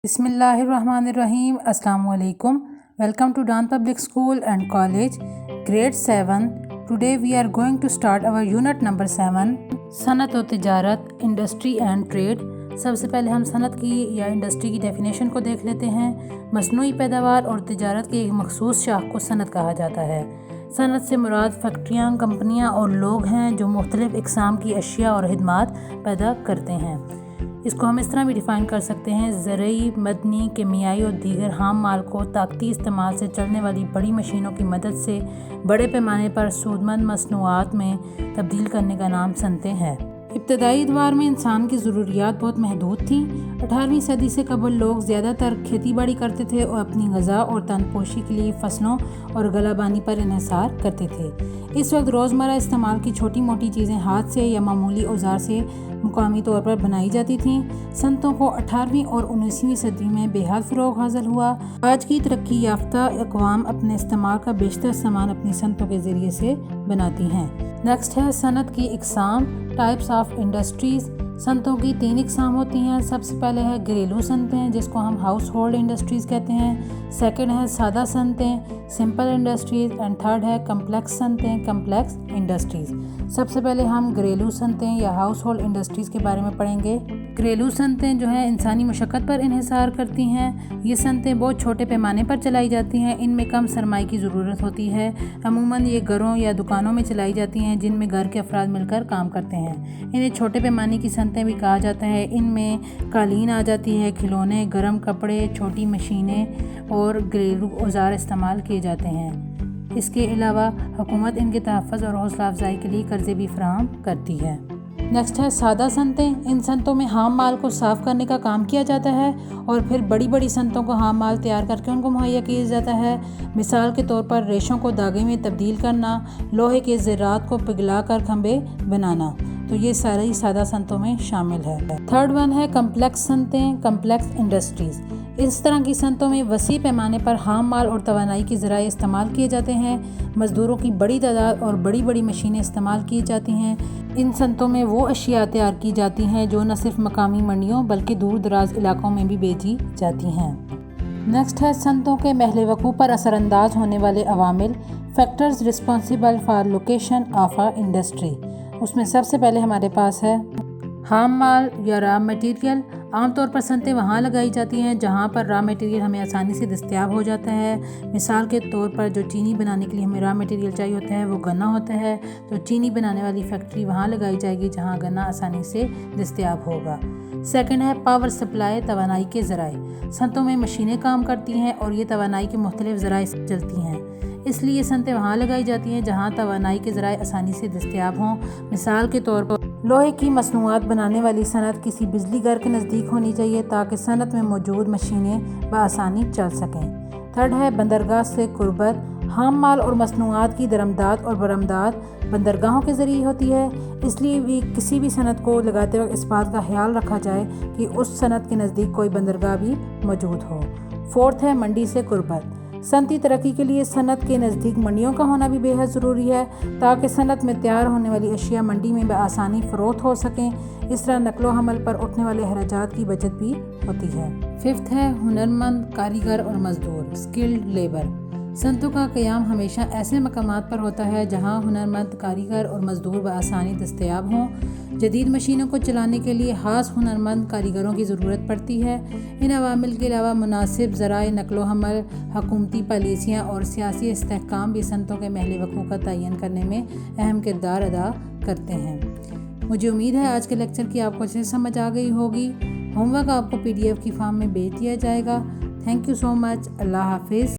بسم اللہ الرحمن الرحیم. السلام علیکم. Welcome to Dawn public school and college grade 7. Today we are going to start our unit number 7 صنعت و تجارت انڈسٹری اینڈ ٹریڈ. سب سے پہلے ہم صنعت کی یا انڈسٹری کی ڈیفینیشن کو دیکھ لیتے ہیں. مصنوعی پیداوار اور تجارت کی ایک مخصوص شاخ کو صنعت کہا جاتا ہے. صنعت سے مراد فیکٹریاں، کمپنیاں اور لوگ ہیں جو مختلف اقسام کی اشیاء اور خدمات پیدا کرتے ہیں. اس کو ہم اس طرح بھی ڈیفائن کر سکتے ہیں: زرعی، مدنی، کیمیائی اور دیگر خام مال کو طاقتی استعمال سے چلنے والی بڑی مشینوں کی مدد سے بڑے پیمانے پر سودمند مصنوعات میں تبدیل کرنے کا نام صنعتیں ہیں. ابتدائی ادوار میں انسان کی ضروریات بہت محدود تھیں. 18ویں صدی سے قبل لوگ زیادہ تر کھیتی باڑی کرتے تھے اور اپنی غذا اور تن پوشی کے لیے فصلوں اور غلہ بانی پر انحصار کرتے تھے. اس وقت روزمرہ استعمال کی چھوٹی موٹی چیزیں ہاتھ سے یا معمولی اوزار سے مقامی طور پر بنائی جاتی تھیں. صنعتوں کو 18ویں اور 19ویں صدی میں بے حد فروغ حاصل ہوا. آج کی ترقی یافتہ اقوام اپنے استعمال کا بیشتر سامان اپنی صنعتوں کے ذریعے سے بناتی ہیں. نیکسٹ ہے صنعت کی اقسام، ٹائپس آف انڈسٹریز. صنعتوں کی 3 اقسام ہوتی ہیں. سب سے پہلے ہے گھریلو صنعتیں جس کو ہم ہاؤس ہولڈ انڈسٹریز کہتے ہیں. سیکنڈ ہے سادہ صنعتیں، سمپل انڈسٹریز. اینڈ تھرڈ ہے کمپلیکس صنعتیں، کمپلیکس انڈسٹریز. سب سے پہلے ہم گھریلو صنعتیں یا ہاؤس ہولڈ انڈسٹریز کے بارے میں پڑھیں گے. گھریلو صنعتیں جو ہیں انسانی مشقت پر انحصار کرتی ہیں. یہ صنعتیں بہت چھوٹے پیمانے پر چلائی جاتی ہیں. ان میں کم سرمائے کی ضرورت ہوتی ہے. عموماً یہ گھروں یا دکانوں میں چلائی جاتی ہیں جن میں گھر کے افراد مل کر کام کرتے ہیں. انہیں چھوٹے پیمانے کی صنعتیں بھی کہا جاتا ہے. ان میں قالین آ جاتی ہے، کھلونے، گرم کپڑے، چھوٹی مشینیں اور گھریلو اوزار استعمال کیے جاتے ہیں. اس کے علاوہ حکومت ان کے تحفظ اور حوصلہ افزائی کے لیے قرضے بھی فراہم کرتی ہے. نیکسٹ ہے سادہ صنعتیں. ان صنعتوں میں خام مال کو صاف کرنے کا کام کیا جاتا ہے اور پھر بڑی بڑی صنعتوں کو خام مال تیار کر کے ان کو مہیا کیا جاتا ہے. مثال کے طور پر ریشوں کو دھاگے میں تبدیل کرنا، لوہے کے زرات کو پگھلا کر کھمبے بنانا. تو یہ ساری سادہ صنعتوں میں شامل ہے. تھرڈ ون ہے کمپلیکس صنعتیں، کمپلیکس انڈسٹریز. اس طرح کی صنعتوں میں وسیع پیمانے پر خام مال اور توانائی کے ذرائع استعمال کیے جاتے ہیں. مزدوروں کی بڑی تعداد اور بڑی بڑی مشینیں استعمال کی جاتی ہیں. ان صنعتوں میں وہ اشیاء تیار کی جاتی ہیں جو نہ صرف مقامی منڈیوں بلکہ دور دراز علاقوں میں بھی بیچی جاتی ہیں. نیکسٹ ہے صنعتوں کے محل وقوع پر اثر انداز ہونے والے عوامل، factors responsible for location of a industry. اس میں سب سے پہلے ہمارے پاس ہے خام مال یا را مٹیریل. عام طور پر صنعتیں وہاں لگائی جاتی ہیں جہاں پر را مٹیریل ہمیں آسانی سے دستیاب ہو جاتا ہے. مثال کے طور پر جو چینی بنانے کے لیے ہمیں را مٹیریل چاہیے ہوتا ہے وہ گنا ہوتا ہے. تو چینی بنانے والی فیکٹری وہاں لگائی جائے گی جہاں گنا آسانی سے دستیاب ہوگا. سیکنڈ ہے پاور سپلائی، توانائی کے ذرائع. صنعتوں میں مشینیں کام کرتی ہیں اور یہ توانائی کے مختلف ذرائع سے چلتی ہیں. اس لیے صنعتیں وہاں لگائی جاتی ہیں جہاں توانائی کے ذرائع آسانی سے دستیاب ہوں. مثال کے طور پر لوہے کی مصنوعات بنانے والی صنعت کسی بجلی گھر کے نزدیک ہونی چاہیے تاکہ صنعت میں موجود مشینیں بآسانی چل سکیں. تھرڈ ہے بندرگاہ سے قربت. خام مال اور مصنوعات کی درآمدات اور برآمدات بندرگاہوں کے ذریعے ہوتی ہے. اس لیے بھی کسی بھی صنعت کو لگاتے وقت اس بات کا خیال رکھا جائے کہ اس صنعت کے نزدیک کوئی بندرگاہ بھی موجود ہو. فورتھ ہے منڈی سے قربت. صنعتی ترقی کے لیے صنعت کے نزدیک منڈیوں کا ہونا بھی بے حد ضروری ہے تاکہ صنعت میں تیار ہونے والی اشیاء منڈی میں بآسانی فروخت ہو سکیں. اس طرح نقل و حمل پر اٹھنے والے اخراجات کی بچت بھی ہوتی ہے. ففتھ ہے ہنرمند کاریگر اور مزدور، اسکلڈ لیبر. صنعتوں کا قیام ہمیشہ ایسے مقامات پر ہوتا ہے جہاں ہنرمند کاریگر اور مزدور بآسانی دستیاب ہوں. جدید مشینوں کو چلانے کے لیے خاص ہنرمند کاریگروں کی ضرورت پڑتی ہے. ان عوامل کے علاوہ مناسب ذرائع نقل و حمل، حکومتی پالیسیاں اور سیاسی استحکام بھی صنعتوں کے محل وقوع کا تعین کرنے میں اہم کردار ادا کرتے ہیں. مجھے امید ہے آج کے لیکچر کی آپ کو اچھے سے سمجھ آ گئی ہوگی. ہوم ورک آپ کو PDF کی فارم میں بھیج دیا جائے گا. تھینک یو سو مچ. اللہ حافظ.